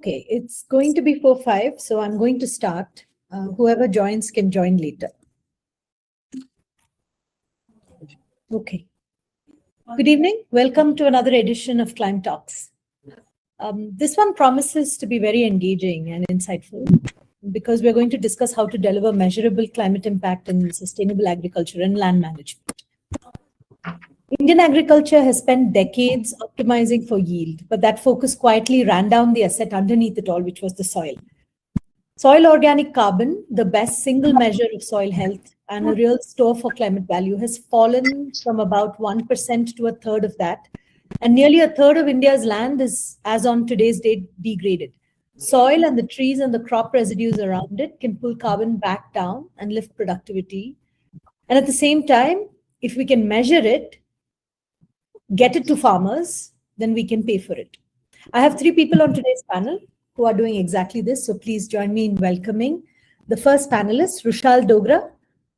Okay, it's going to be 4-5, so I'm going to start. Whoever joins can join later. Okay. Good evening. Welcome to another edition of Climb Talks. This one promises to be very engaging and insightful because we're going to discuss how to deliver measurable climate impact in sustainable agriculture and land management. Indian agriculture has spent decades optimizing for yield, but that focus quietly ran down the asset underneath it all, which was the soil. Soil organic carbon, the best single measure of soil health and a real store for climate value, has fallen from about 1% to a third of that. And nearly a third of India's land is, as on today's date, degraded. Soil and the trees and the crop residues around it can pull carbon back down and lift productivity. And at the same time, if we can measure it, get it to farmers, then we can pay for it. I have three people on today's panel who are doing exactly this. So please join me in welcoming the first panelist, Rushal Dogra.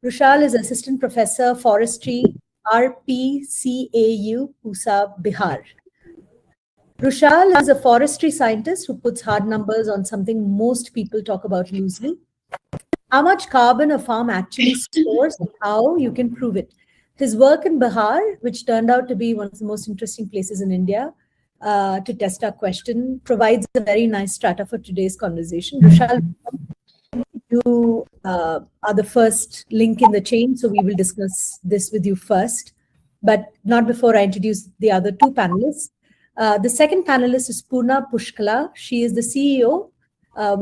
Rushal is Assistant Professor, Forestry, RPCAU, Pusa, Bihar. Rushal is a forestry scientist who puts hard numbers on something most people talk about loosely. How much carbon a farm actually stores and how you can prove it. His work in Bihar, which turned out to be one of the most interesting places in India to test our question, provides a very nice strata for today's conversation. Rushal, you are the first link in the chain, so we will discuss this with you first, but not before I introduce the other two panelists. The second panelist is Purna Pushkala. She is the CEO of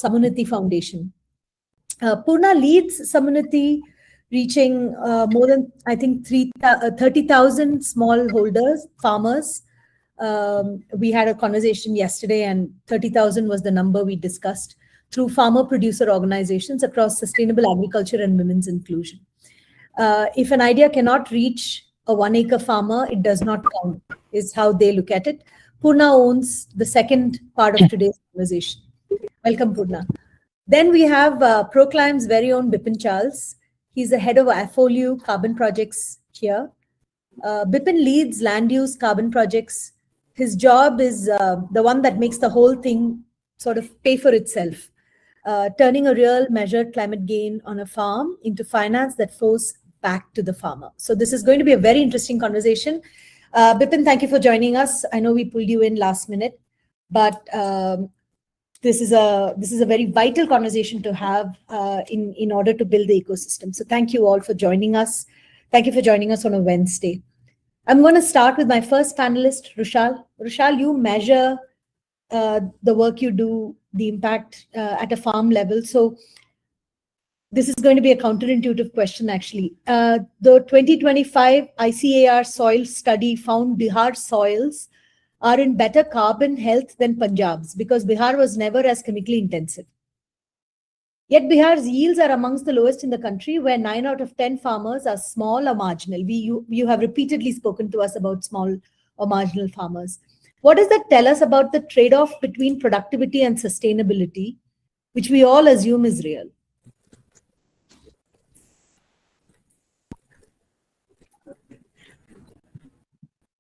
Samunati Foundation. Purna leads Samunati, reaching more than, I think, 30,000 smallholders, farmers. We had a conversation yesterday and 30,000 was the number we discussed through farmer-producer organizations across sustainable agriculture and women's inclusion. If an idea cannot reach a 1-acre farmer, it does not count, is how they look at it. Purna owns the second part of today's conversation. Welcome, Purna. Then we have Proclime's very own Bipin Charles. He's the head of AFOLU carbon projects here. Bipin leads land use carbon projects. His job is the one that makes the whole thing sort of pay for itself, turning a real measured climate gain on a farm into finance that flows back to the farmer. So this is going to be a very interesting conversation. Bipin, thank you for joining us. I know we pulled you in last minute, but this is a very vital conversation to have in order to build the ecosystem. So thank you all for joining us. Thank you for joining us on a Wednesday. I'm going to start with my first panelist, Rushal. Rushal, you measure the work you do, the impact at a farm level. So this is going to be a counterintuitive question, actually. The 2025 ICAR soil study found Bihar soils are in better carbon health than Punjab's because Bihar was never as chemically intensive. Yet Bihar's yields are amongst the lowest in the country, where 9 out of 10 farmers are small or marginal. You have repeatedly spoken to us about small or marginal farmers. What does that tell us about the trade-off between productivity and sustainability, which we all assume is real?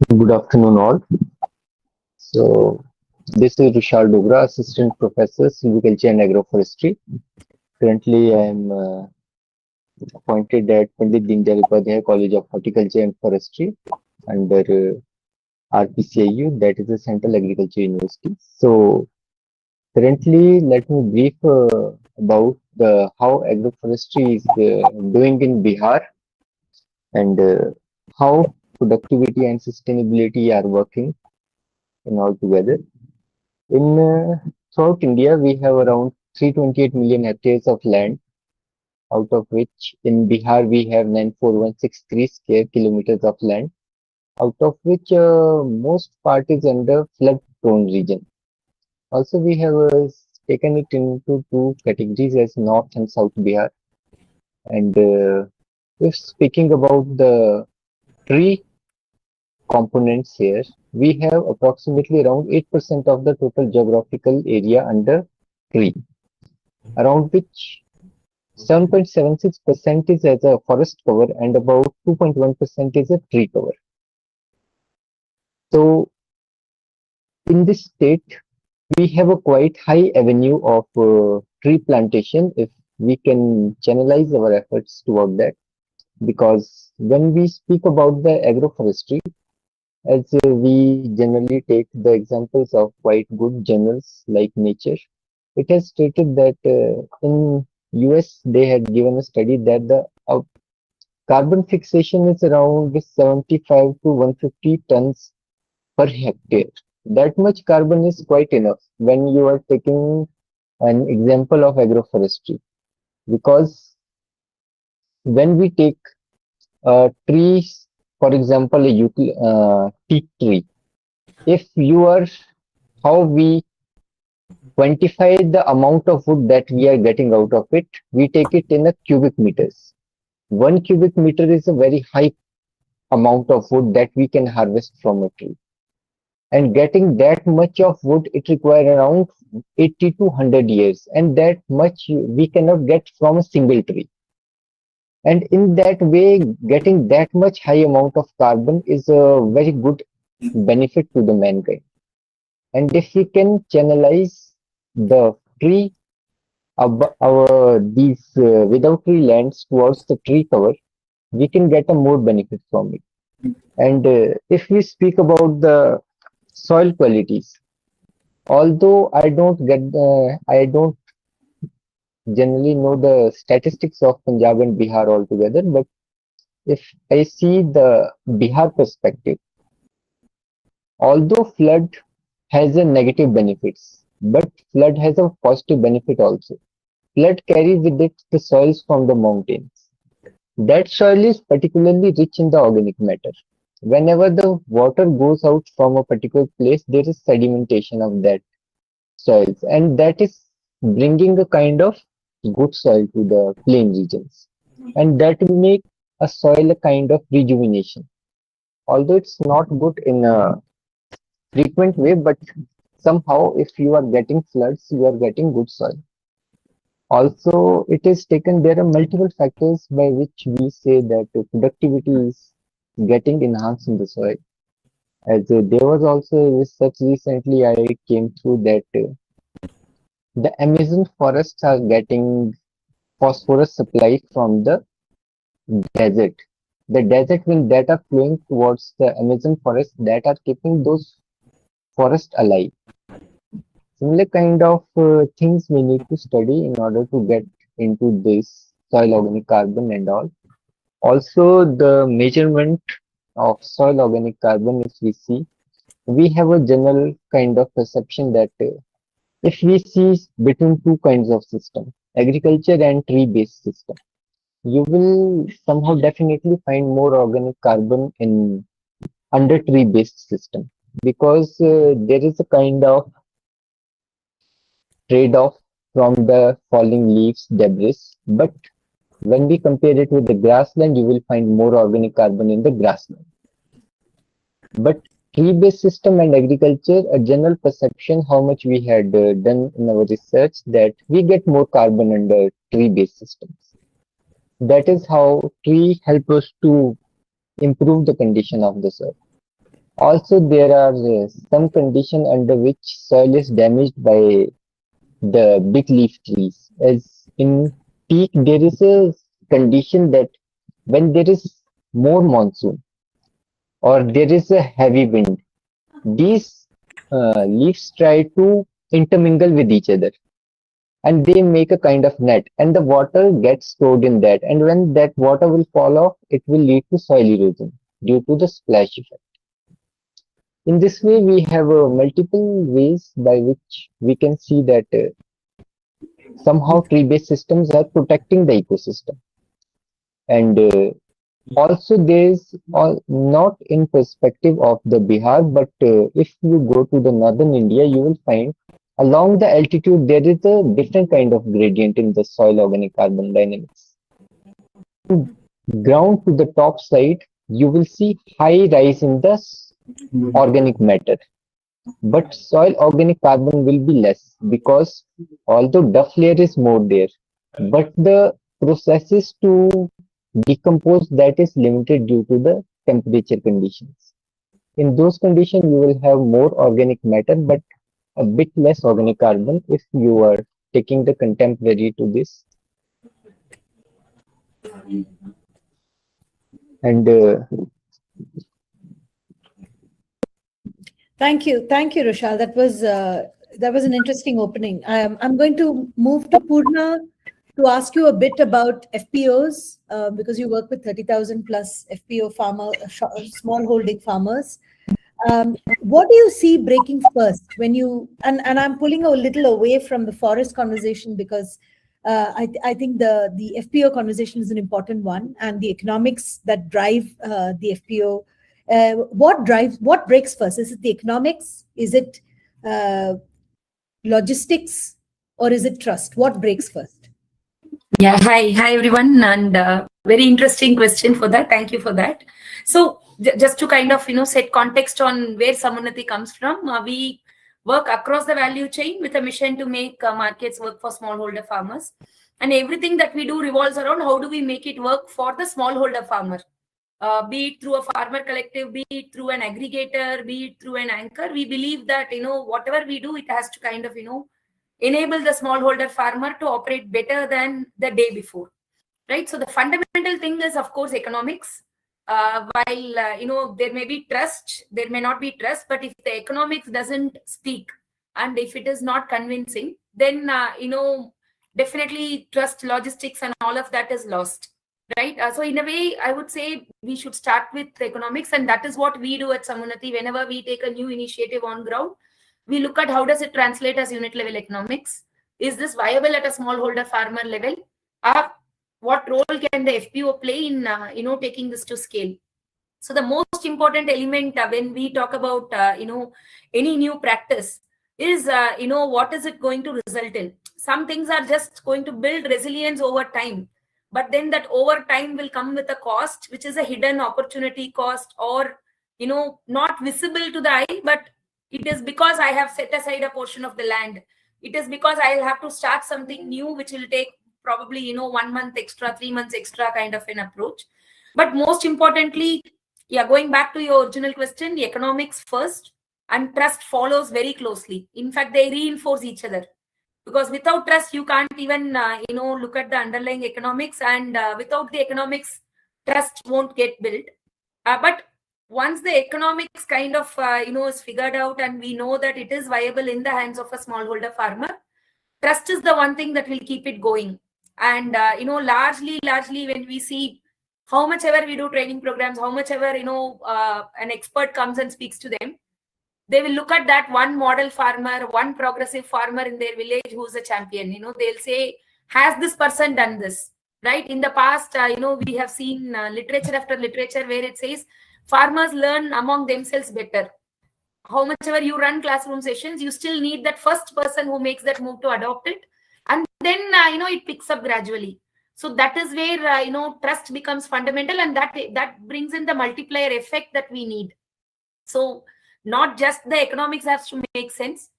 Good afternoon, all. So, this is Rushal Dogra, Assistant Professor, Silviculture and Agroforestry. Currently, I am appointed at Pandit Deendayal Upadhyay College of Horticulture and Forestry under RPCAU, that is the Central Agriculture University. So, currently, let me brief about how agroforestry is doing in Bihar and how productivity and sustainability are working in all together. In throughout India, we have around 328 million hectares of land, out of which in Bihar we have 94163 square kilometers of land, out of which most part is under flood-prone region. Also, we have taken it into two categories as North and South Bihar. And if speaking about the tree components here, we have approximately around 8% of the total geographical area under tree, around which 7.76% is as a forest cover and about 2.1% is a tree cover. So in this state, we have a quite high avenue of tree plantation if we can channelize our efforts toward that. Because when we speak about the agroforestry, as we generally take the examples of quite good journals like Nature, it has stated that in US they had given a study that the carbon fixation is around 75 to 150 tons per hectare. That much carbon is quite enough when you are taking an example of agroforestry. Because when we take trees, for example, a teak tree, if you are how we quantify the amount of wood that we are getting out of it, we take it in a cubic meters. 1 cubic meter is a very high amount of wood that we can harvest from a tree. And getting that much of wood, it requires around 80 to 100 years. And that much we cannot get from a single tree. And in that way, getting that much high amount of carbon is a very good benefit to the mankind. And if we can channelize the tree, our these without tree lands towards the tree cover, we can get a more benefit from it. And if we speak about the soil qualities, although I don't generally know the statistics of Punjab and Bihar altogether, but if I see the Bihar perspective, although flood has a negative benefits, but flood has a positive benefit also. Flood carries with it the soils from the mountains. That soil is particularly rich in the organic matter. Whenever the water goes out from a particular place, there is sedimentation of that soils, and that is bringing a kind of good soil to the plain regions, and that will make a soil a kind of rejuvenation. Although it's not good in a frequent way, but somehow if you are getting floods, you are getting good soil. Also, it is taken, there are multiple factors by which we say that productivity is getting enhanced in the soil. As there was also research recently I came through that the Amazon forests are getting phosphorus supply from the desert. The desert wind that are flowing towards the Amazon forest that are keeping those forests alive. Similar kind of things we need to study in order to get into this soil organic carbon and all. Also, the measurement of soil organic carbon, if we see, we have a general kind of perception that if we see between two kinds of system, agriculture and tree-based system, you will somehow definitely find more organic carbon in under tree-based system, because there is a kind of trade-off from the falling leaves debris. But when we compare it with the grassland, you will find more organic carbon in the grassland. But tree-based system and agriculture, a general perception how much we had done in our research that we get more carbon under tree-based systems. That is how tree help us to improve the condition of the soil. Also, there are some condition under which soil is damaged by the big leaf trees. As in peak, there is a condition that when there is more monsoon or there is a heavy wind, these leaves try to intermingle with each other and they make a kind of net, and the water gets stored in that, and when that water will fall off, it will lead to soil erosion due to the splash effect. In this way, we have multiple ways by which we can see that somehow tree-based systems are protecting the ecosystem. And also there is not in perspective of the Bihar, but if you go to the northern India, you will find along the altitude there is a different kind of gradient in the soil organic carbon dynamics. Ground to the top side, you will see high rise in the organic matter, but soil organic carbon will be less because although duff layer is more there, but the processes to decompose that is limited due to the temperature conditions. In those conditions, you will have more organic matter, but a bit less organic carbon if you are taking the contemporary to this. And Thank you, Rushal. That was an interesting opening. I'm going to move to Purna to ask you a bit about FPOs because you work with 30,000 plus FPO small holding farmers. What do you see breaking first when you and I'm pulling a little away from the forest conversation because I think the FPO conversation is an important one, and the economics that drive the FPO. What breaks first? Is it the economics? Is it logistics, or is it trust? What breaks first? Yeah, hi everyone, and very interesting question for that. Thank you for that. So just to kind of set context on where Samunati comes from, we work across the value chain with a mission to make markets work for smallholder farmers, and everything that we do revolves around how do we make it work for the smallholder farmer. Be it through a farmer collective, be it through an aggregator, be it through an anchor. We believe that whatever we do, it has to kind of enable the smallholder farmer to operate better than the day before, right? So the fundamental thing is, of course, economics. While there may be trust, there may not be trust, but if the economics doesn't speak and if it is not convincing, then definitely trust, logistics, and all of that is lost, right? So in a way, I would say we should start with economics, and that is what we do at Samunati. Whenever we take a new initiative on ground, we look at how does it translate as unit level economics. Is this viable at a smallholder farmer level? What role can the FPO play in taking this to scale? So the most important element when we talk about any new practice is what is it going to result in? Some things are just going to build resilience over time, but then that over time will come with a cost, which is a hidden opportunity cost, or not visible to the eye, but it is because I have set aside a portion of the land. It is because I'll have to start something new, which will take probably 1 month extra, 3 months extra kind of an approach. But most importantly, going back to your original question, the economics first and trust follows very closely. In fact, they reinforce each other, because without trust, you can't even look at the underlying economics, and without the economics, trust won't get built. But once the economics kind of is figured out and we know that it is viable in the hands of a smallholder farmer, trust is the one thing that will keep it going. And largely when we see how much ever we do training programs, how much ever an expert comes and speaks to them, they will look at that one model farmer, one progressive farmer in their village who's a champion. They'll say, has this person done this? Right? In the past, we have seen literature after literature where it says farmers learn among themselves better. How much ever you run classroom sessions, you still need that first person who makes that move to adopt it, and then it picks up gradually. So that is where trust becomes fundamental, and that brings in the multiplier effect that we need. So not just the economics has to make sense,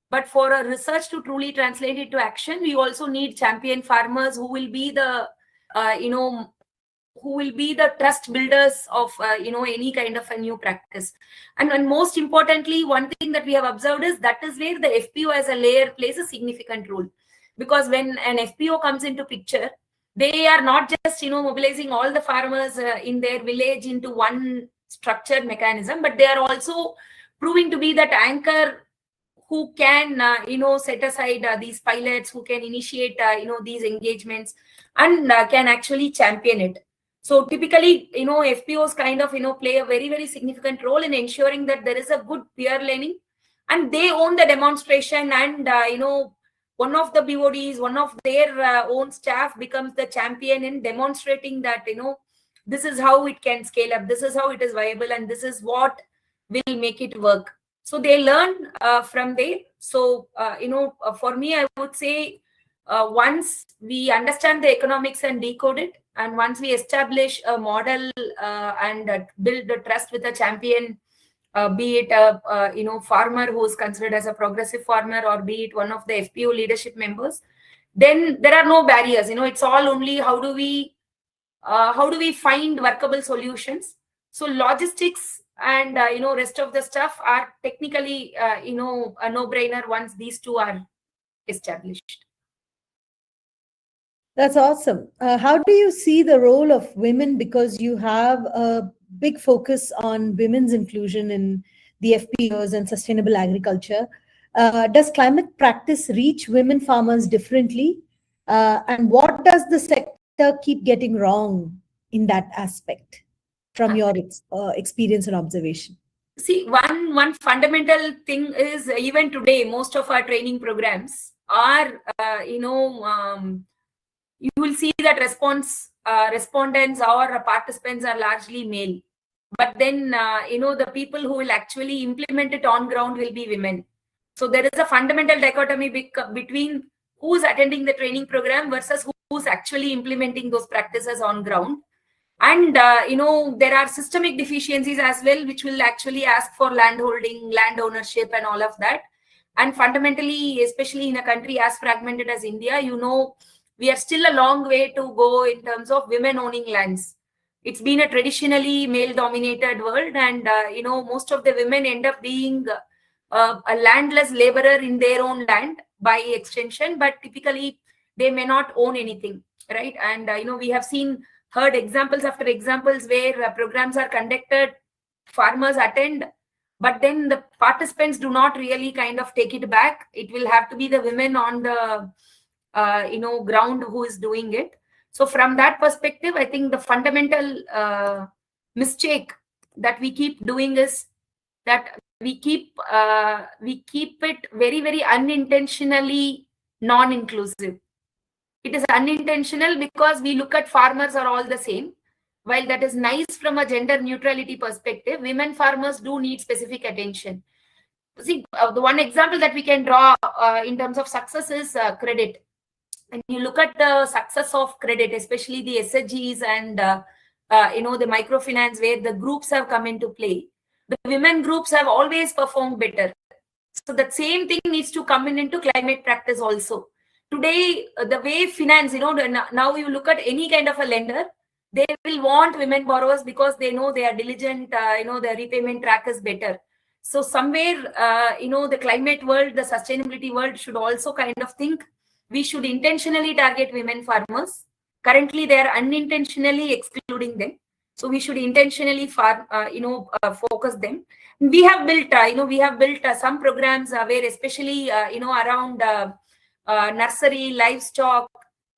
but for a research to truly translate it to action, we also need champion farmers who will be the trust builders of any kind of a new practice. And most importantly, one thing that we have observed is that is where the FPO as a layer plays a significant role, because when an FPO comes into picture, they are not just mobilizing all the farmers in their village into one structured mechanism, but they are also proving to be that anchor who can set aside these pilots, who can initiate these engagements, and can actually champion it. So typically, FPOs kind of play a very, very significant role in ensuring that there is a good peer learning, and they own the demonstration, and one of the BODs, one of their own staff becomes the champion in demonstrating that this is how it can scale up, this is how it is viable, and this is what will make it work. So they learn from there. So for me, I would say once we understand the economics and decode it, and once we establish a model and build the trust with a champion, be it a farmer who is considered as a progressive farmer, or be it one of the FPO leadership members, then there are no barriers. It's all only how do we find workable solutions. So logistics and rest of the stuff are technically a no-brainer once these two are established. That's awesome. How do you see the role of women? Because you have a big focus on women's inclusion in the FPOs and sustainable agriculture. Does climate practice reach women farmers differently? And what does the sector keep getting wrong in that aspect from your experience and observation? See, one fundamental thing is even today, most of our training programs are, you will see that respondents or participants are largely male. But then, the people who will actually implement it on ground will be women. So there is a fundamental dichotomy between who's attending the training program versus who's actually implementing those practices on ground. And, there are systemic deficiencies as well, which will actually ask for land holding, land ownership, and all of that. And fundamentally, especially in a country as fragmented as India, we are still a long way to go in terms of women owning lands. It's been a traditionally male-dominated world, and, most of the women end up being a landless laborer in their own land by extension, but typically they may not own anything, right? And, we have heard examples after examples where programs are conducted, farmers attend, but then the participants do not really kind of take it back. It will have to be the women on the ground who is doing it. So from that perspective, I think the fundamental mistake that we keep doing is that we keep it very, very unintentionally non-inclusive. It is unintentional because we look at farmers are all the same. While that is nice from a gender neutrality perspective, women farmers do need specific attention. See, the one example that we can draw in terms of success is credit. When you look at the success of credit, especially the SHGs and the microfinance where the groups have come into play, the women groups have always performed better. So that same thing needs to come into climate practice also. Today, the way finance, now you look at any kind of a lender, they will want women borrowers because they know they are diligent, their repayment track is better. So somewhere, the climate world, the sustainability world should also kind of think we should intentionally target women farmers. Currently, they are unintentionally excluding them. So we should intentionally focus them. We have built, some programs where especially, around nursery, livestock,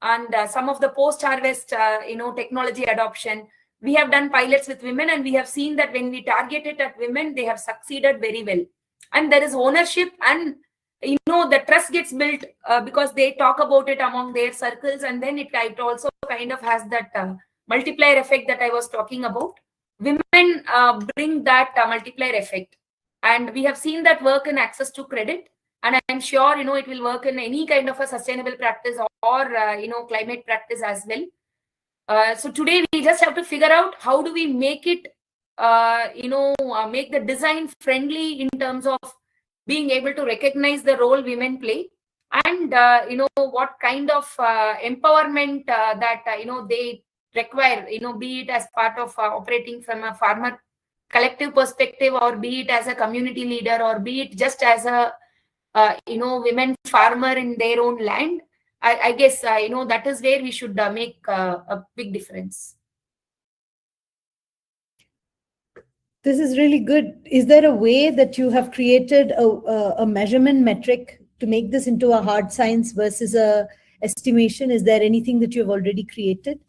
and some of the post-harvest, technology adoption. We have done pilots with women, and we have seen that when we target it at women, they have succeeded very well. And there is ownership, and the trust gets built because they talk about it among their circles, and then it also kind of has that multiplier effect that I was talking about. Women bring that multiplier effect, and we have seen that work in access to credit, and I'm sure it will work in any kind of a sustainable practice or climate practice as well. So today we just have to figure out how do we make it make the design friendly in terms of being able to recognize the role women play, and what kind of empowerment that they require, be it as part of operating from a farmer collective perspective, or be it as a community leader, or be it just as a women farmer in their own land. I guess that is where we should make a big difference. This is really good. Is there a way that you have created a measurement metric to make this into a hard science versus a estimation? Is there anything that you've already created?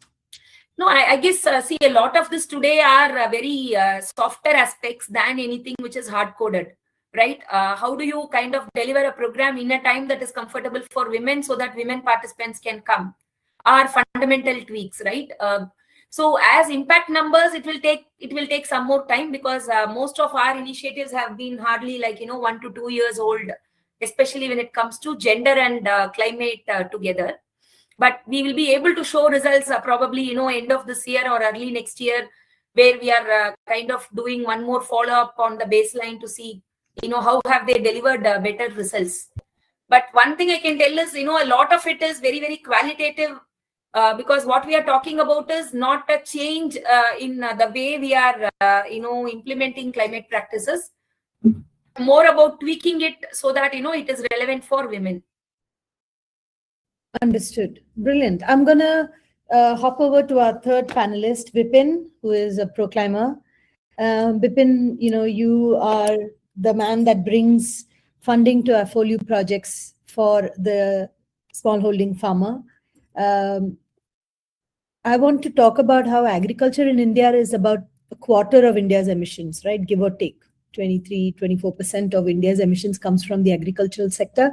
No, I guess, see, a lot of this today are very softer aspects than anything which is hard-coded, right? How do you kind of deliver a program in a time that is comfortable for women so that women participants can come? Are fundamental tweaks, right? So as impact numbers, it will take some more time, because most of our initiatives have been hardly 1 to 2 years old, especially when it comes to gender and climate together. But we will be able to show results probably end of this year or early next year, where we are kind of doing one more follow-up on the baseline to see how have they delivered better results. But one thing I can tell is a lot of it is very, very qualitative because what we are talking about is not a change in the way we are, implementing climate practices, more about tweaking it so that, it is relevant for women. Understood. Brilliant. I'm going to hop over to our third panelist, Vipin, who is a proclaimer. Vipin, you are the man that brings funding to AFOLU projects for the smallholding farmer. I want to talk about how agriculture in India is about a quarter of India's emissions, right? Give or take. 24% of India's emissions comes from the agricultural sector.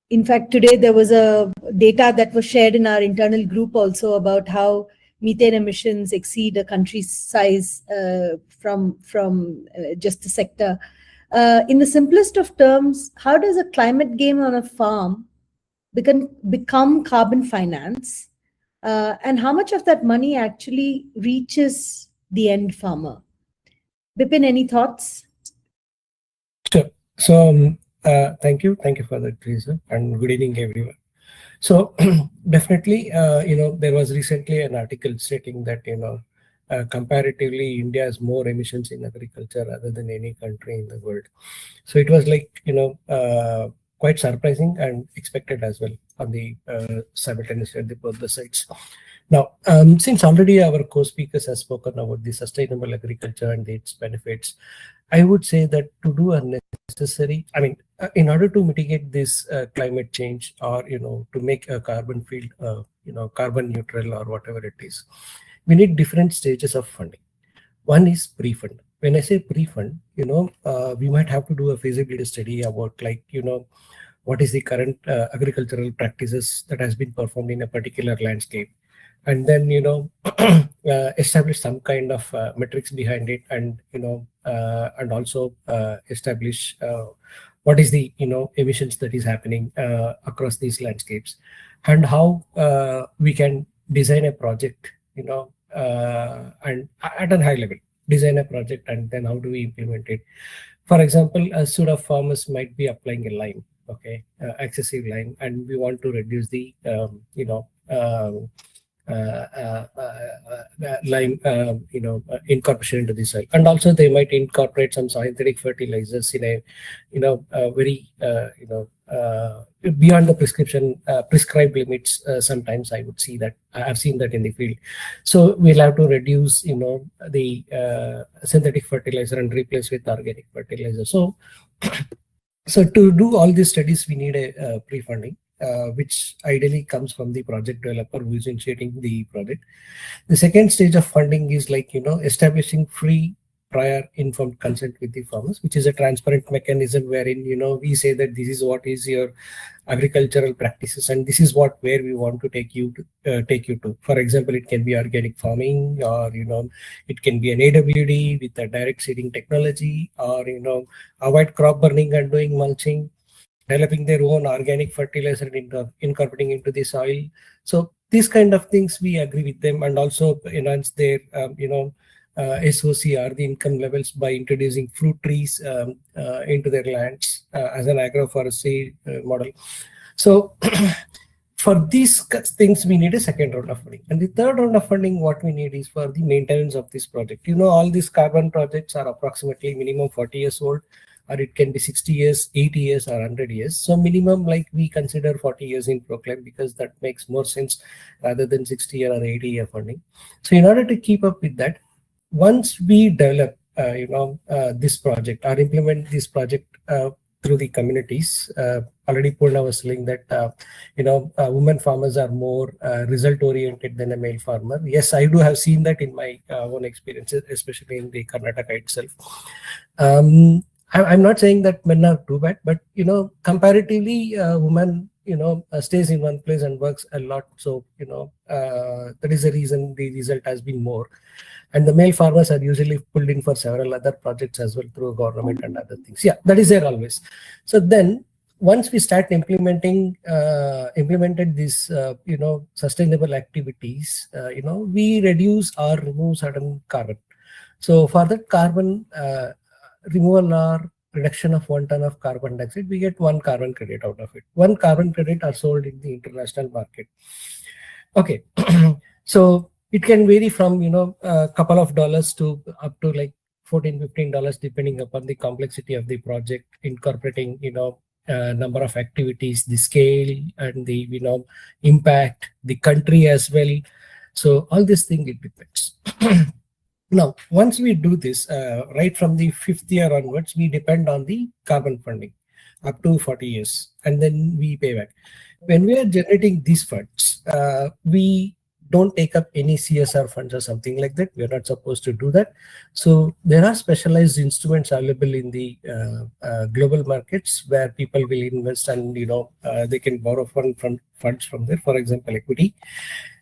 In fact, today there was a data that was shared in our internal group also about how methane emissions exceed a country's size from just the sector. In the simplest of terms, how does a climate game on a farm become carbon finance? And how much of that money actually reaches the end farmer? Bipin, any thoughts? Sure. So thank you for that, Teresa, and good evening, everyone. So definitely, there was recently an article stating that comparatively India has more emissions in agriculture other than any country in the world. So it was like quite surprising and expected as well on the simultaneously at both the sides. Now, since already our co-speakers have spoken about the sustainable agriculture and its benefits, I would say that to do a necessary, in order to mitigate this climate change, or to make a carbon field, carbon neutral or whatever it is, we need different stages of funding. One is pre-fund. When I say pre-fund, we might have to do a feasibility study about what is the current agricultural practices that has been performed in a particular landscape, and then establish some kind of metrics behind it, and and also establish what is the emissions that is happening across these landscapes, and how we can design a project, and at a high level design a project, and then how do we implement it. For example, a suit of farmers might be applying a line, excessive line, and we want to reduce the lime incorporation into the soil, and also they might incorporate some synthetic fertilizers in a very beyond the prescribed limits. Sometimes I would see that I've seen that in the field. So we'll have to reduce the synthetic fertilizer and replace with organic fertilizer. So to do all these studies, we need a pre-funding, which ideally comes from the project developer who is initiating the project. The second stage of funding is establishing free prior informed consent with the farmers, which is a transparent mechanism wherein we say that this is what is your agricultural practices and this is where we want to take you to. For example, it can be organic farming, or it can be an AWD with a direct seeding technology, or avoid crop burning and doing mulching, developing their own organic fertilizer and incorporating into the soil. So these kind of things we agree with them, and also enhance their SOC, or the income levels, by introducing fruit trees into their lands as an agroforestry model. So for these things we need a second round of funding, and the third round of funding what we need is for the maintenance of this project. All these carbon projects are approximately minimum 40 years old, or it can be 60 years, 80 years, or 100 years. So minimum, we consider 40 years in Proclaim, because that makes more sense rather than 60-year or 80-year funding. So in order to keep up with that, once we develop this project or implement this project through the communities, already Purna was saying that women farmers are more result oriented than a male farmer. Yes, I do have seen that in my own experiences, especially in the Karnataka itself. I'm not saying that men are too bad, but comparatively, women stays in one place and works a lot. So that is the reason the result has been more. And the male farmers are usually pulled in for several other projects as well through government and other things. Yeah, that is there always. So then once we start implemented these sustainable activities, we reduce or remove certain carbon. So for that carbon removal or reduction of 1 ton of carbon dioxide, we get 1 carbon credit out of it. 1 carbon credit are sold in the international market. Okay, so it can vary from a couple of dollars to up to like $14-15 depending upon the complexity of the project, incorporating number of activities, the scale, and the impact, the country as well. So all these things, it depends. Now, once we do this, right from the 5th year onwards, we depend on the carbon funding up to 40 years, and then we pay back. When we are generating these funds, we don't take up any CSR funds or something like that. We are not supposed to do that. So there are specialized instruments available in the global markets where people will invest, and they can borrow funds from there, for example, equity.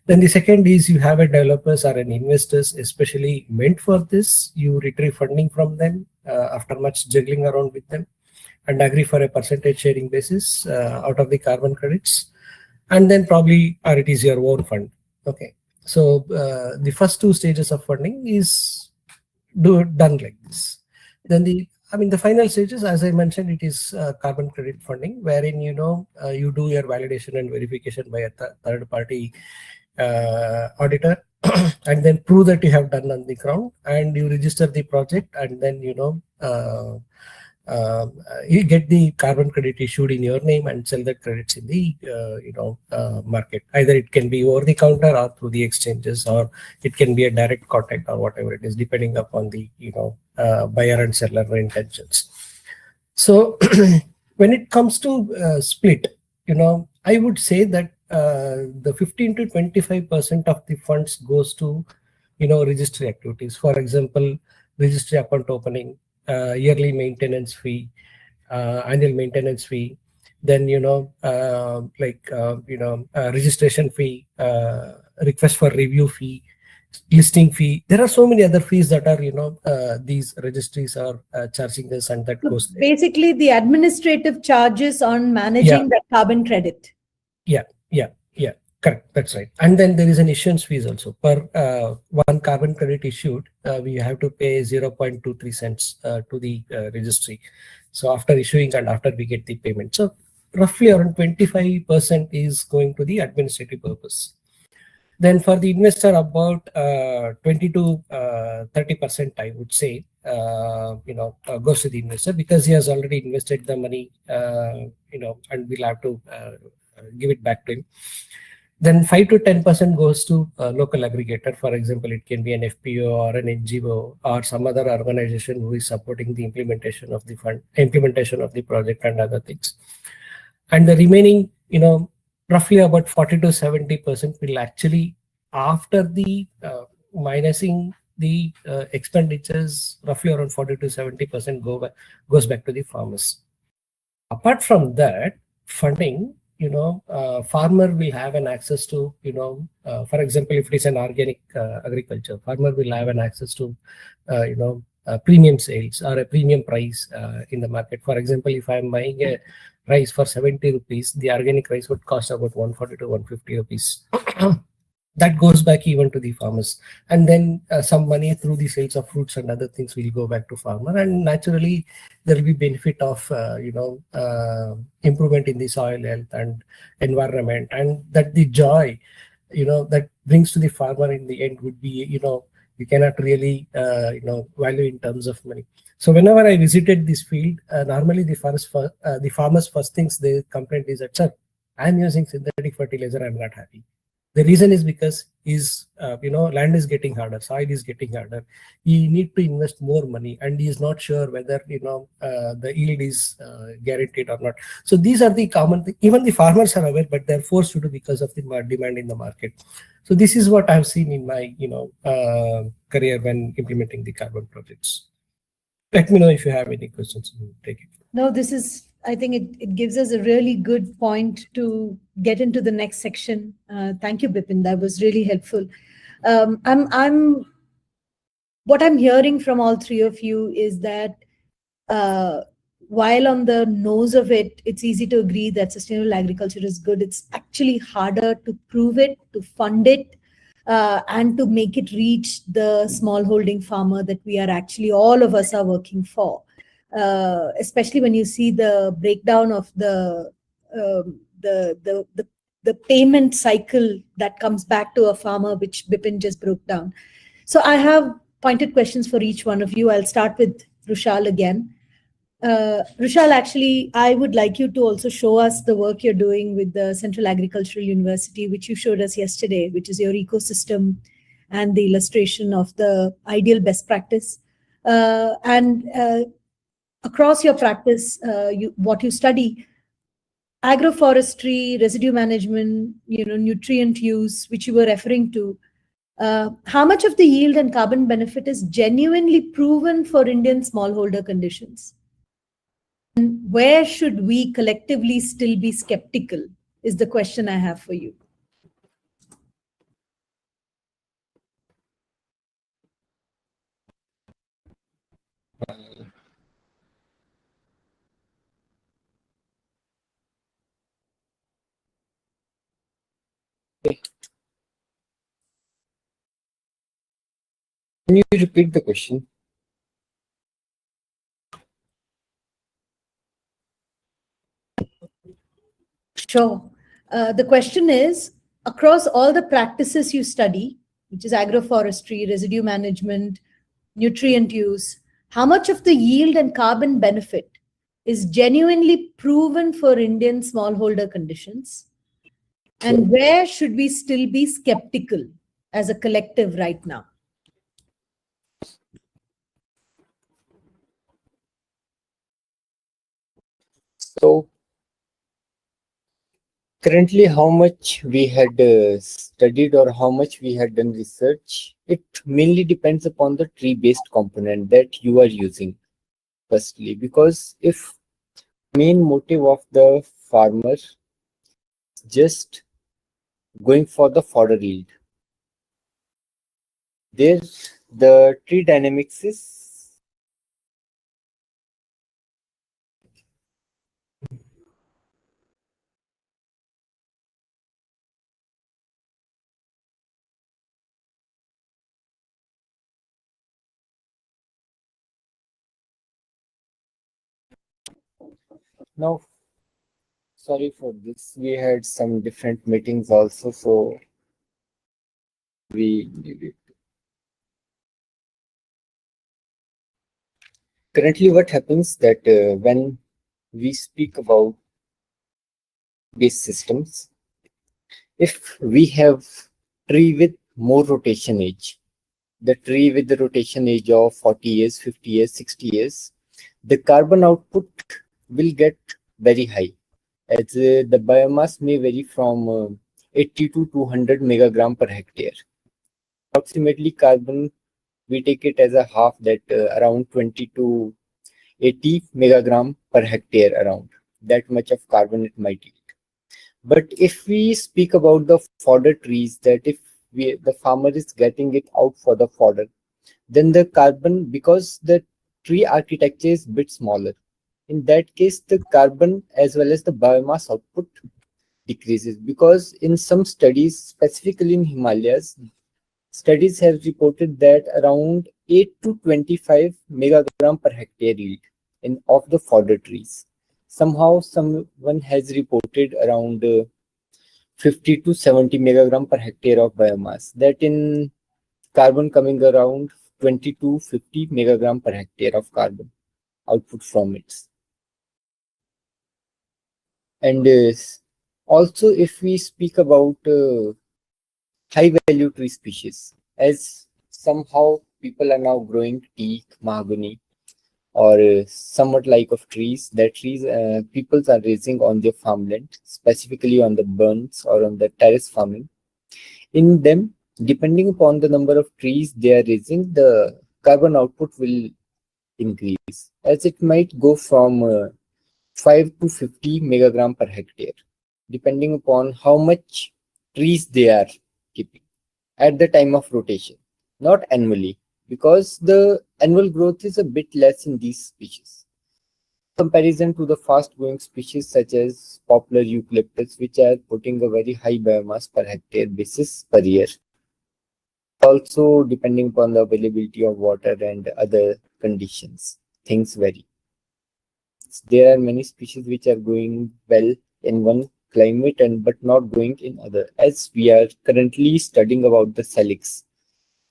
Then the second is you have a developers or an investors especially meant for this. You retrieve funding from them after much juggling around with them, and agree for a percentage sharing basis out of the carbon credits. And then probably, or it is your own fund. Okay, so the first 2 stages of funding is done like this. Then the final stages, as I mentioned, it is carbon credit funding, wherein you do your validation and verification by a third party auditor, and then prove that you have done on the ground, and you register the project, and then you get the carbon credit issued in your name and sell the credits in the market. Either it can be over the counter or through the exchanges, or it can be a direct contact or whatever it is, depending upon the buyer and seller intentions. So when it comes to split, I would say that the 15 to 25% of the funds goes to registry activities. For example, registry account opening, yearly maintenance fee, annual maintenance fee, then registration fee, request for review fee, listing fee. There are so many other fees that are these registries are charging us, and that goes there. Basically the administrative charges on managing the carbon credit. Yeah, correct, that's right. And then there is an issuance fees also. Per 1 carbon credit issued, we have to pay 0.23 cents to the registry. So after issuing and after we get the payment, so roughly around 25% is going to the administrative purpose. Then for the investor, about 20 to 30%, I would say, goes to the investor, because he has already invested the money, and we'll have to give it back to him. Then 5 to 10% goes to a local aggregator. For example, it can be an FPO or an NGO or some other organization who is supporting the implementation of the fund, implementation of the project and other things. And the remaining, roughly about 40 to 70% will actually, after the minusing the expenditures, roughly around 40 to 70% goes back to the farmers. Apart from that, funding, farmer will have an access to, for example, if it is an organic agriculture, farmer will have an access to, premium sales or a premium price in the market. For example, if I'm buying a rice for 70 rupees, the organic rice would cost about 140 to 150 rupees. That goes back even to the farmers, and then some money through the sales of fruits and other things will go back to farmer, and naturally there will be benefit of improvement in the soil health and environment, and that the joy that brings to the farmer in the end would be you cannot really value in terms of money. So whenever I visited this field, normally the farmers first things they complain is that, sir, I'm using synthetic fertilizer, I'm not happy. The reason is because his land is getting harder, soil is getting harder. He need to invest more money, and he is not sure whether the yield is guaranteed or not. So these are the common things. Even the farmers are aware, but they're forced to do because of the demand in the market. So this is what I've seen in my career when implementing the carbon projects. Let me know if you have any questions. Take it. No, this is, I think it gives us a really good point to get into the next section. Thank you, Bipin. That was really helpful. What I'm hearing from all three of you is that while on the nose of it, it's easy to agree that sustainable agriculture is good. It's actually harder to prove it, to fund it, and to make it reach the smallholding farmer that we are actually, all of us are working for. especially when you see the breakdown of the payment cycle that comes back to a farmer, which Bipin just broke down. So I have pointed questions for each one of you. I'll start with Rushal again. Rushal, actually, I would like you to also show us the work you're doing with the Central Agricultural University, which you showed us yesterday, which is your ecosystem and the illustration of the ideal best practice. Across your practice, what you study, agroforestry, residue management, nutrient use, which you were referring to, how much of the yield and carbon benefit is genuinely proven for Indian smallholder conditions? And where should we collectively still be skeptical is the question I have for you. Can you repeat the question? Sure. The question is, across all the practices you study, which is agroforestry, residue management, nutrient use, how much of the yield and carbon benefit is genuinely proven for Indian smallholder conditions? And where should we still be skeptical as a collective right now? So currently, how much we had studied or how much we had done research, it mainly depends upon the tree-based component that you are using, firstly, because if main motive of the farmer just going for the fodder yield, there the tree dynamics is now. Sorry for this. We had some different meetings also, so we currently what happens that when we speak about these systems, if we have tree with more rotation age, the tree with the rotation age of 40 years, 50 years, 60 years, the carbon output will get very high, as the biomass may vary from 80 to 200 megagram per hectare. Approximately carbon, we take it as a half, that around 20 to 80 megagram per hectare, around that much of carbon it might yield. But if we speak about the fodder trees, that if the farmer is getting it out for the fodder, then the carbon, because the tree architecture is a bit smaller, in that case the carbon as well as the biomass output decreases, because in some studies, specifically in Himalayas, studies have reported that around 8 to 25 megagram per hectare yield of the fodder trees. Somehow someone has reported around 50 to 70 megagram per hectare of biomass, that in carbon coming around 20 to 50 megagram per hectare of carbon output from it. And also, if we speak about high value tree species, as somehow people are now growing teak, mahogany, or somewhat like of trees, that trees people are raising on their farmland, specifically on the burns or on the terrace farming. In them, depending upon the number of trees they are raising, the carbon output will increase, as it might go from 5 to 50 megagram per hectare, depending upon how much trees they are keeping at the time of rotation, not annually, because the annual growth is a bit less in these species in comparison to the fast growing species such as poplar, eucalyptus, which are putting a very high biomass per hectare basis per year. Also, depending upon the availability of water and other conditions, things vary. There are many species which are going well in one climate and but not going in other. As we are currently studying about the salix,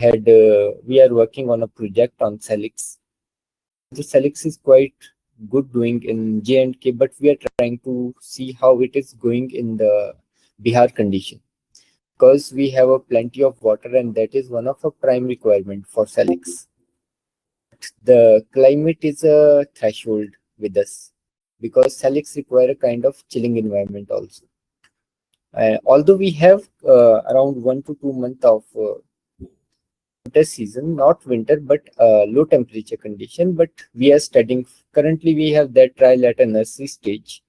we are working on a project on salix. The salix is quite good doing in J&K, but we are trying to see how it is going in the Bihar condition, because we have a plenty of water and that is one of a prime requirement for salix. The climate is a threshold with us because salix require a kind of chilling environment also. Although we have around 1 to 2 months of winter season, not winter, but low temperature condition, but we are studying. Currently, we have that trial at a nursery stage.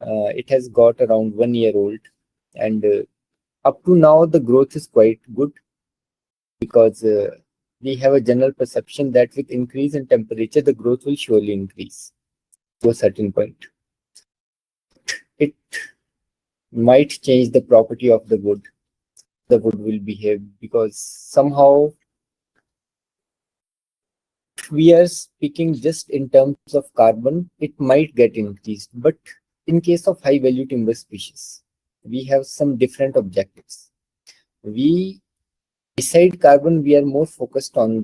It has got around 1 year old, and up to now, the growth is quite good because we have a general perception that with increase in temperature, the growth will surely increase to a certain point. It might change the property of the wood. The wood will behave because somehow we are speaking just in terms of carbon, it might get increased. But in case of high value timber species, we have some different objectives. Beside carbon, we are more focused on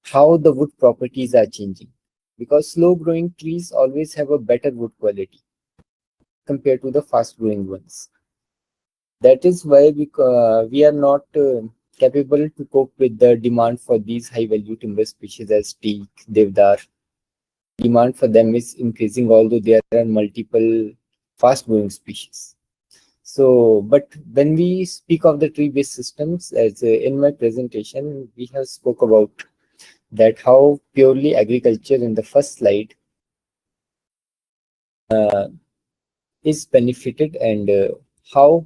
how the wood properties are changing, because slow growing trees always have a better wood quality compared to the fast growing ones. That is why we are not capable to cope with the demand for these high value timber species as teak, devdar. Demand for them is increasing, although there are multiple fast growing species. So, but when we speak of the tree based systems, as in my presentation, we have spoke about that how purely agriculture in the first slide is benefited, and how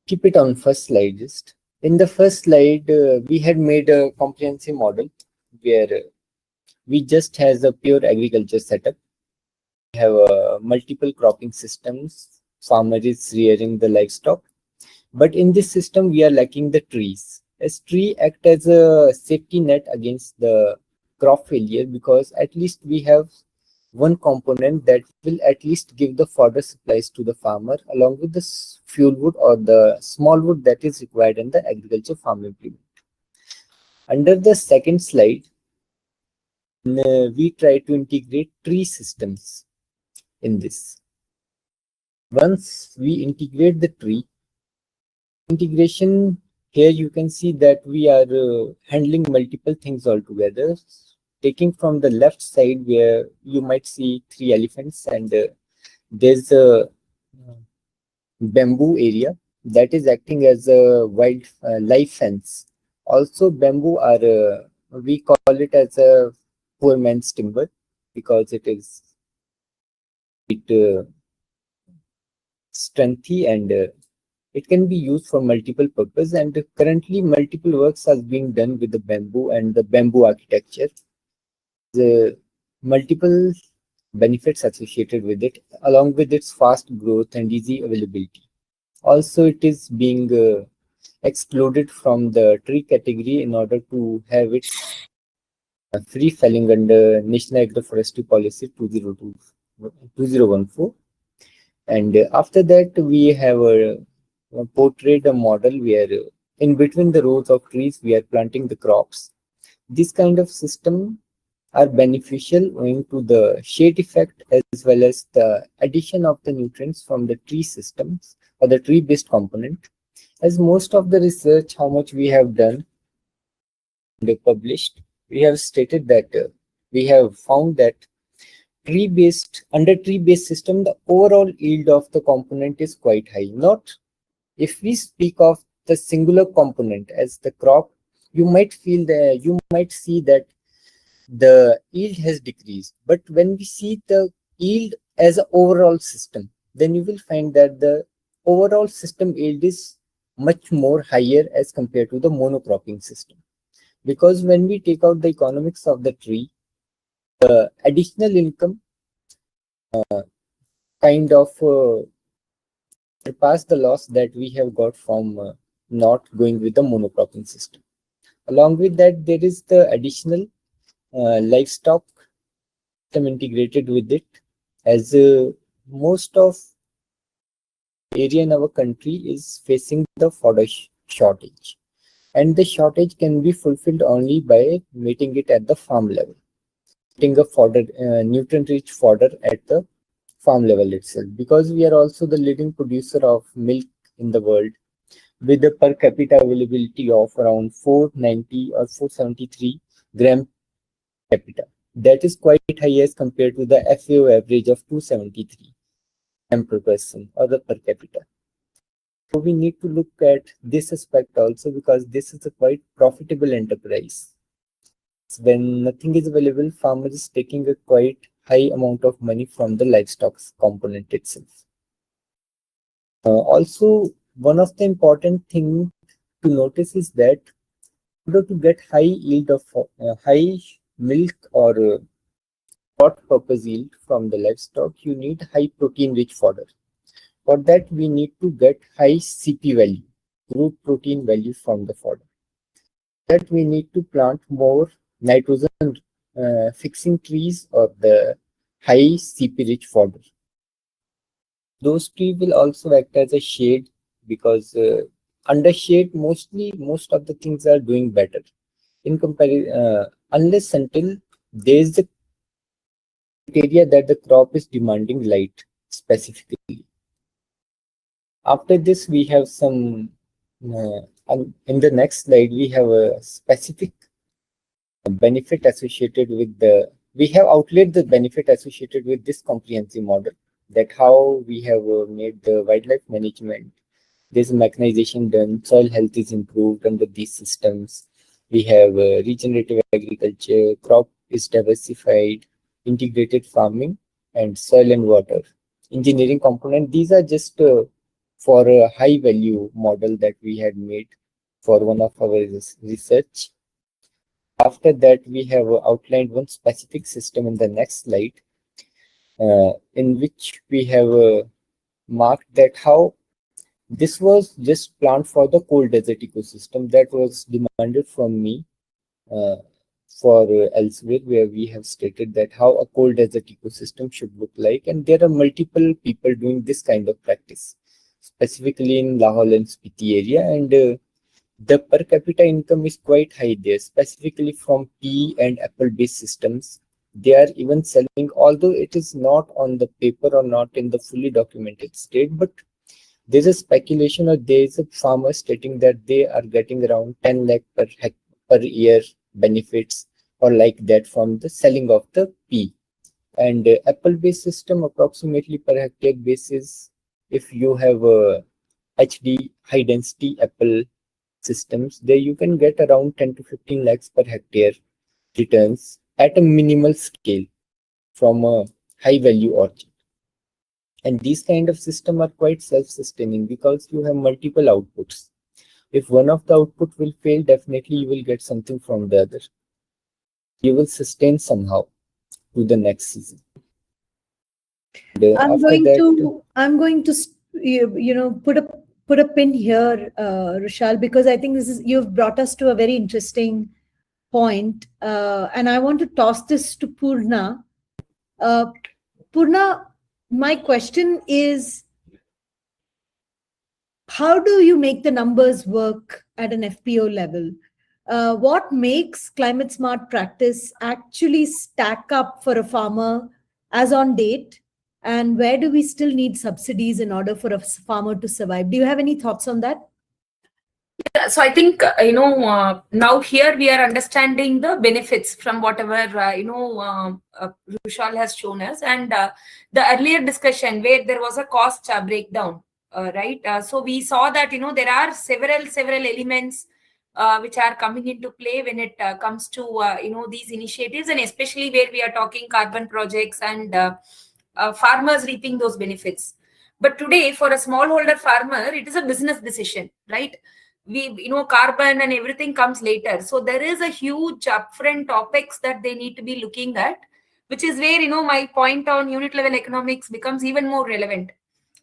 keep it on first slide. Just in the first slide, we had made a comprehensive model where we just has a pure agriculture setup. We have multiple cropping systems. Farmer is rearing the livestock, but in this system we are lacking the trees. As tree act as a safety net against the crop failure, because at least we have one component that will at least give the fodder supplies to the farmer along with the fuel wood or the small wood that is required in the agriculture farm implement. Under the second slide, we try to integrate tree systems in this. Once we integrate the tree integration, here you can see that we are handling multiple things altogether. Taking from the left side, where you might see 3 elephants, and there's a bamboo area that is acting as a wild life fence. Also, bamboo are we call it as a poor man's timber because it strengthy, and it can be used for multiple purposes. And currently, multiple works are being done with the bamboo and the bamboo architecture. The multiple benefits associated with it, along with its fast growth and easy availability. Also, it is being excluded from the tree category in order to have it free felling under National Agroforestry Policy 2014. And after that, we have portrayed a model where in between the rows of trees, we are planting the crops. This kind of system are beneficial owing to the shade effect as well as the addition of the nutrients from the tree systems or the tree based component. As most of the research, how much we have done and published, we have stated that we have found that under tree based system, the overall yield of the component is quite high. Not if we speak of the singular component as the crop, you might see that the yield has decreased. But when we see the yield as an overall system, then you will find that the overall system yield is much more higher as compared to the monocropping system. Because when we take out the economics of the tree, the additional income kind of surpass the loss that we have got from not going with the monocropping system. Along with that, there is the additional livestock system integrated with it, as most of area in our country is facing the fodder shortage, and the shortage can be fulfilled only by meeting it at the farm level, getting a fodder, nutrient-rich fodder at the farm level itself, because we are also the leading producer of milk in the world, with a per capita availability of around 490 or 473 gram capita. That is quite high as compared to the FAO average of 273 gram per person or the per capita. So we need to look at this aspect also, because this is a quite profitable enterprise. When nothing is available, farmer is taking a quite high amount of money from the livestock component itself. Also, one of the important things to notice is that in order to get high yield of high milk or broad purpose yield from the livestock, you need high protein rich fodder. For that, we need to get high CP value, crude protein value from the fodder. That we need to plant more nitrogen fixing trees or the high CP rich fodder. Those trees will also act as a shade, because under shade most of the things are doing better in comparison, unless until there is the area that the crop is demanding light specifically. After this, we have some in the next slide we have a specific benefit associated with we have outlined the benefit associated with this comprehensive model, that how we have made the wildlife management. There's mechanization done, soil health is improved under these systems. We have regenerative agriculture, crop is diversified, integrated farming, and soil and water engineering component. These are just for a high value model that we had made for one of our research. After that, we have outlined one specific system in the next slide, in which we have marked that how this was just planned for the cold desert ecosystem that was demanded from me for elsewhere, where we have stated that how a cold desert ecosystem should look like. And there are multiple people doing this kind of practice, specifically in Lahaul and Spiti area. And the per capita income is quite high there, specifically from pea and apple based systems. They are even selling, although it is not on the paper or not in the fully documented state, but there's a speculation, or there is a farmer stating that they are getting around 10 lakh per year benefits or like that from the selling of the pea. And apple based system, approximately per hectare basis, if you have a HD high density apple systems, there you can get around 10 to 15 lakhs per hectare returns at a minimal scale from a high value orchard. And these kind of system are quite self-sustaining, because you have multiple outputs. If one of the output will fail, definitely you will get something from the other. You will sustain somehow to the next season. I'm going to put a pin here, Rushal, because I think you've brought us to a very interesting point, and I want to toss this to Purna. Purna, my question is, how do you make the numbers work at an FPO level? What makes climate smart practice actually stack up for a farmer as on date? And where do we still need subsidies in order for a farmer to survive? Do you have any thoughts on that? So I think, now here we are understanding the benefits from whatever, Rushal has shown us. And the earlier discussion where there was a cost breakdown, right? So we saw that, there are several elements which are coming into play when it comes to, these initiatives, and especially where we are talking carbon projects and farmers reaping those benefits. But today, for a smallholder farmer, it is a business decision, right? Carbon and everything comes later. So there is a huge upfront topics that they need to be looking at, which is where, my point on unit level economics becomes even more relevant.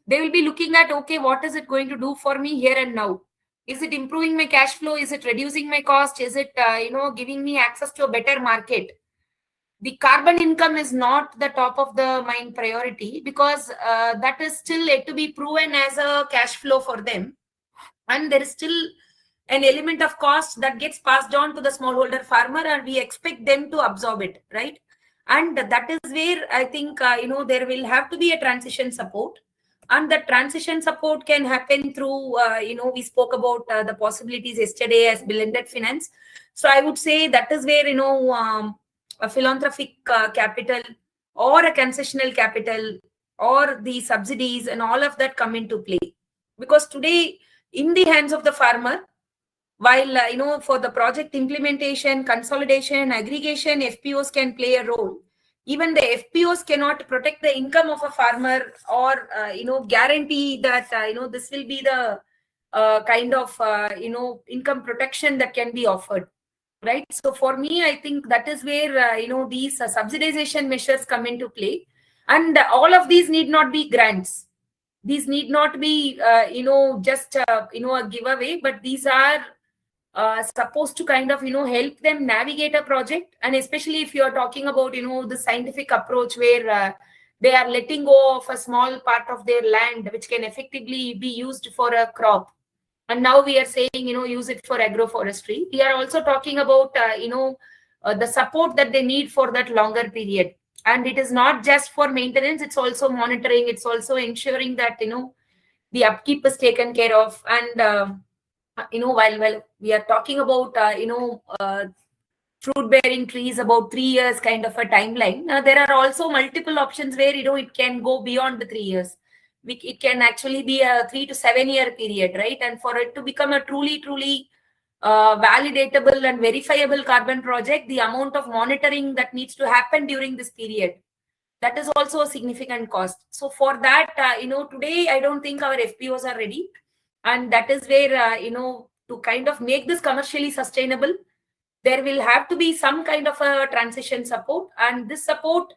They will be looking at, okay, what is it going to do for me here and now? Is it improving my cash flow? Is it reducing my cost? Is it, giving me access to a better market? the carbon income is not the top of the mind priority, because that is still yet to be proven as a cash flow for them. And there is still an element of cost that gets passed on to the smallholder farmer, and we expect them to absorb it, right? And that is where I think, there will have to be a transition support. And the transition support can happen through, we spoke about the possibilities yesterday as blended finance. So I would say that is where, a philanthropic capital or a concessional capital or the subsidies and all of that come into play. Because today, in the hands of the farmer, while, for the project implementation, consolidation, aggregation, FPOs can play a role. Even the FPOs cannot protect the income of a farmer or, guarantee that, this will be the kind of, income protection that can be offered. Right. So for me, I think that is where, these subsidization measures come into play. And all of these need not be grants. These need not be, just, a giveaway, but these are supposed to kind of, help them navigate a project. And especially if you're talking about, the scientific approach where they are letting go of a small part of their land, which can effectively be used for a crop. And now we are saying, use it for agroforestry. We are also talking about, the support that they need for that longer period. And it is not just for maintenance, it's also monitoring. It's also ensuring that, the upkeep is taken care of. And, while we are talking about, fruit bearing trees, about 3 years kind of a timeline, there are also multiple options where, it can go beyond the 3 years. It can actually be a 3 to 7 year period, right? And for it to become a truly validatable and verifiable carbon project, the amount of monitoring that needs to happen during this period, that is also a significant cost. So for that, today, I don't think our FPOs are ready. And that is where, to kind of make this commercially sustainable, there will have to be some kind of a transition support. And this support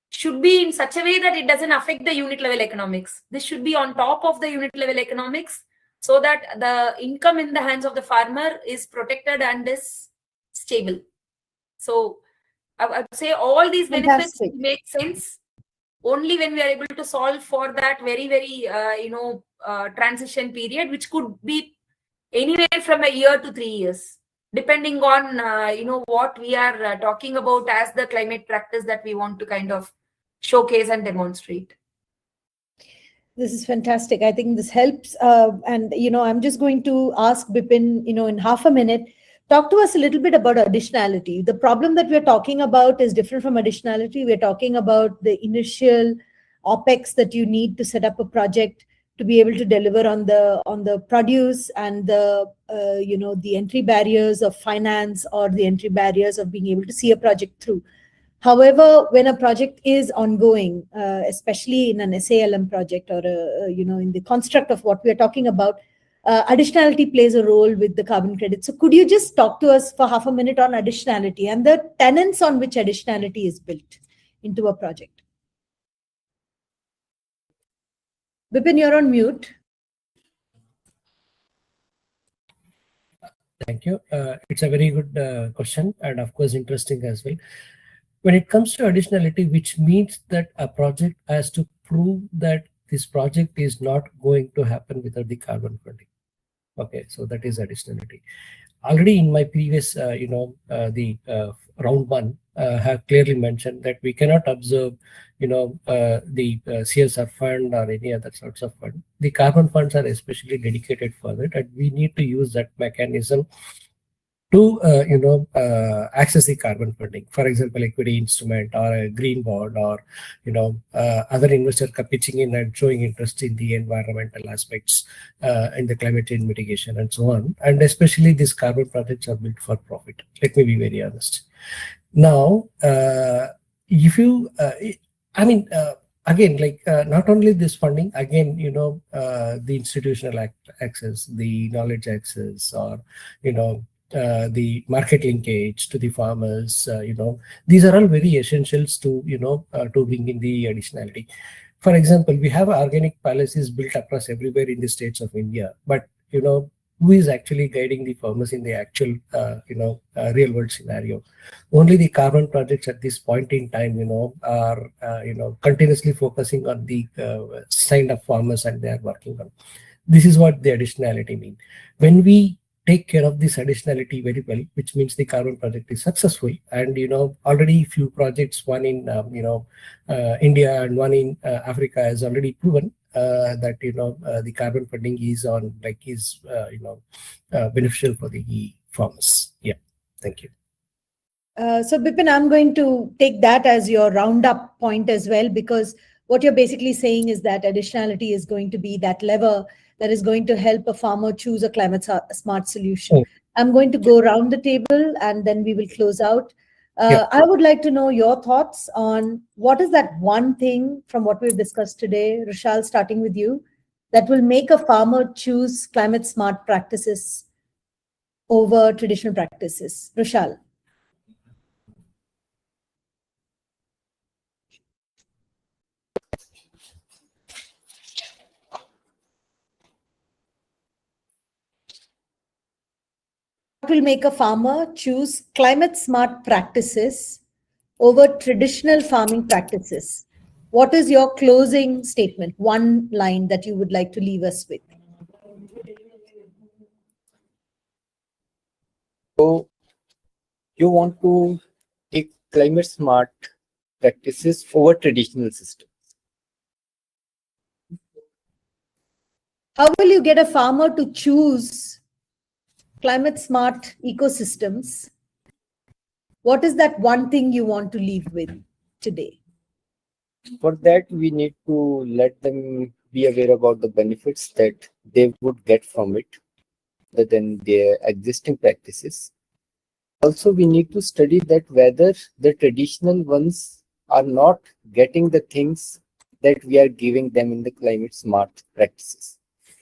should be in such a way that it doesn't affect the unit level economics. This should be on top of the unit level economics, so that the income in the hands of the farmer is protected and is stable. So I would say all these benefits make sense only when we are able to solve for that very, very, transition period, which could be anywhere from a year to 3 years, depending on, what we are talking about as the climate practice that we want to kind of showcase and demonstrate. This is fantastic. I think this helps. And, I'm just going to ask Bipin, in half a minute, talk to us a little bit about additionality. The problem that we're talking about is different from additionality. We're talking about the initial OPEX that you need to set up a project to be able to deliver on the produce, and the the entry barriers of finance, or the entry barriers of being able to see a project through. However, when a project is ongoing, especially in an SALM project, or in the construct of what we are talking about, additionality plays a role with the carbon credit. So could you just talk to us for half a minute on additionality and the tenets on which additionality is built into a project? Bipin, you're on mute. Thank you. It's a very good question, and of course interesting as well. When it comes to additionality, which means that a project has to prove that this project is not going to happen without the carbon funding. Okay, so that is additionality. Already in my previous, round one, have clearly mentioned that we cannot observe, the CSR fund or any other sorts of fund. The carbon funds are especially dedicated for that, and we need to use that mechanism to access the carbon funding. For example, equity instrument or a green bond, or other investors pitching in and showing interest in the environmental aspects, in the climate change mitigation and so on. And especially these carbon projects are built for profit. Let me be very honest. Now, if you, again, not only this funding, again, the institutional access, the knowledge access, or the market linkage to the farmers, these are all very essentials to to bring in the additionality. For example, we have organic policies built across everywhere in the states of India, but who is actually guiding the farmers in the actual real world scenario. Only the carbon projects at this point in time are continuously focusing on the signed up farmers, and they are working on. This is what the additionality means. When we take care of this additionality very well, which means the carbon project is successful, and already few projects, one in India and one in Africa, has already proven that the carbon funding is beneficial for the farmers. Yeah, thank you. So Bipin, I'm going to take that as your roundup point as well, because what you're basically saying is that additionality is going to be that lever that is going to help a farmer choose a climate smart solution. I'm going to go around the table and then we will close out. I would like to know your thoughts on what is that one thing from what we've discussed today, Rushal, starting with you, that will make a farmer choose climate smart practices over traditional practices. Rushal. Will make a farmer choose climate smart practices over traditional farming practices? What is your closing statement? One line that you would like to leave us with. So you want to take climate smart practices over traditional systems. How will you get a farmer to choose climate smart ecosystems? What is that one thing you want to leave with today? For that, we need to let them be aware about the benefits that they would get from it other than their existing practices. Also, we need to study that whether the traditional ones are not getting the things that we are giving them in the climate smart practices.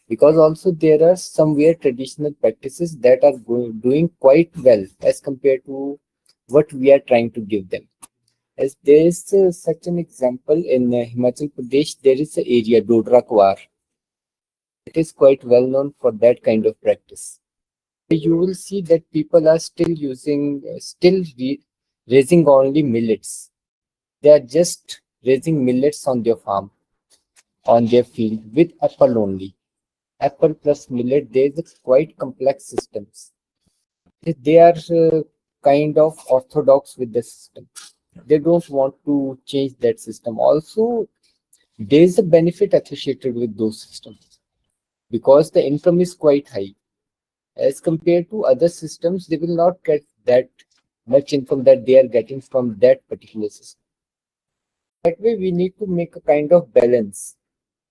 Because also there are somewhere traditional practices that are doing quite well as compared to what we are trying to give them. As there is such an example in Himachal Pradesh, there is an area, Dodra Kwar. It is quite well known for that kind of practice. You will see that people are still using, raising only millets. They are just raising millets on their farm, on their field with apple only. Apple plus millet, there is quite complex systems. They are kind of orthodox with the system. They don't want to change that system. Also, there is a benefit associated with those systems because the income is quite high. As compared to other systems, they will not get that much income that they are getting from that particular system. That way, we need to make a kind of balance,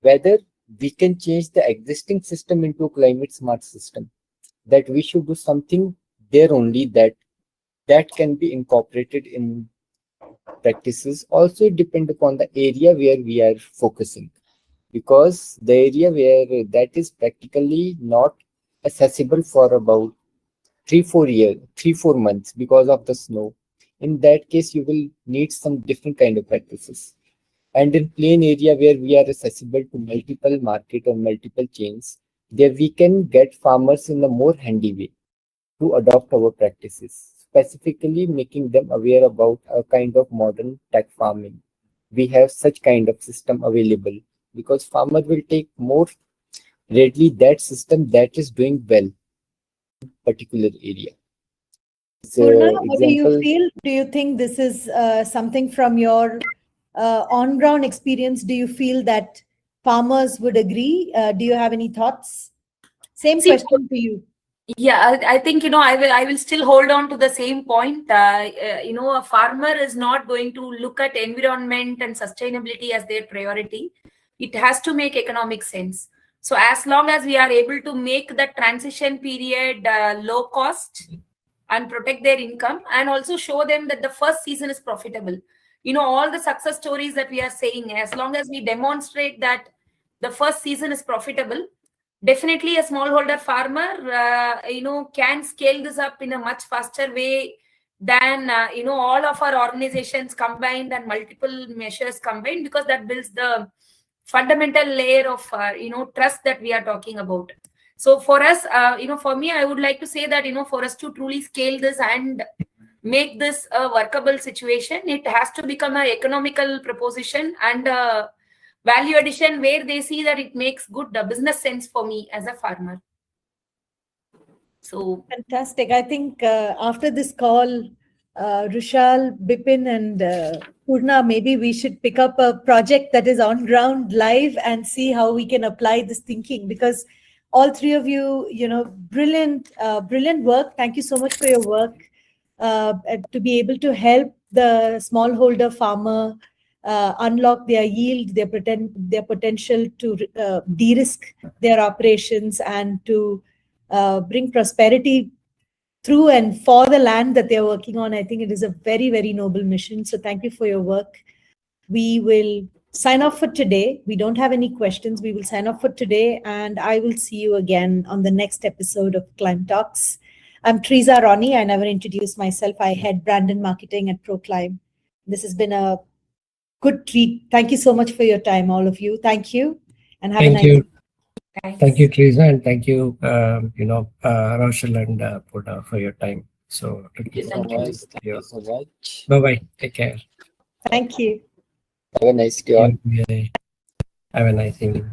whether we can change the existing system into a climate smart system, that we should do something there only that can be incorporated in practices. Also, it depends upon the area where we are focusing, because the area where that is practically not accessible for about 3-4 months because of the snow. In that case, you will need some different kind of practices. And in plain area where we are accessible to multiple market or multiple chains, there we can get farmers in a more handy way to adopt our practices, specifically making them aware about a kind of modern tech farming. We have such kind of system available because farmer will take more readily that system that is doing well in particular area. Purna, what do you feel? Do you think this is something from your on-ground experience? Do you feel that farmers would agree? Do you have any thoughts? Same question to you. Yeah, I think I will still hold on to the same point. A farmer is not going to look at environment and sustainability as their priority. It has to make economic sense. So as long as we are able to make the transition period low cost and protect their income, and also show them that the first season is profitable. All the success stories that we are saying, as long as we demonstrate that the first season is profitable, definitely a smallholder farmer, can scale this up in a much faster way than, all of our organizations combined and multiple measures combined, because that builds the fundamental layer of, trust that we are talking about. So for us, for me, I would like to say that, for us to truly scale this and make this a workable situation, it has to become an economical proposition and a value addition where they see that it makes good business sense for me as a farmer. So fantastic. I think after this call, Rushal, Bipin, and Purna, maybe we should pick up a project that is on ground live and see how we can apply this thinking, because all three of you, brilliant work. Thank you so much for your work to be able to help the smallholder farmer unlock their yield, their potential to de-risk their operations and to bring prosperity through and for the land that they're working on. I think it is a very, very noble mission. So thank you for your work. We will sign off for today. We don't have any questions. We will sign off for today, and I will see you again on the next episode of Climb Talks. I'm Teresa Ronnie. I never introduced myself. I head brand and marketing at ProClimb. This has been a good treat. Thank you so much for your time, all of you. Thank you, and have a nice day. Thank you, Teresa, and thank you, Raushal and Purna for your time. So, Thank you so much. Bye-bye. Take care. Thank you. Have a nice day all. Have a nice evening.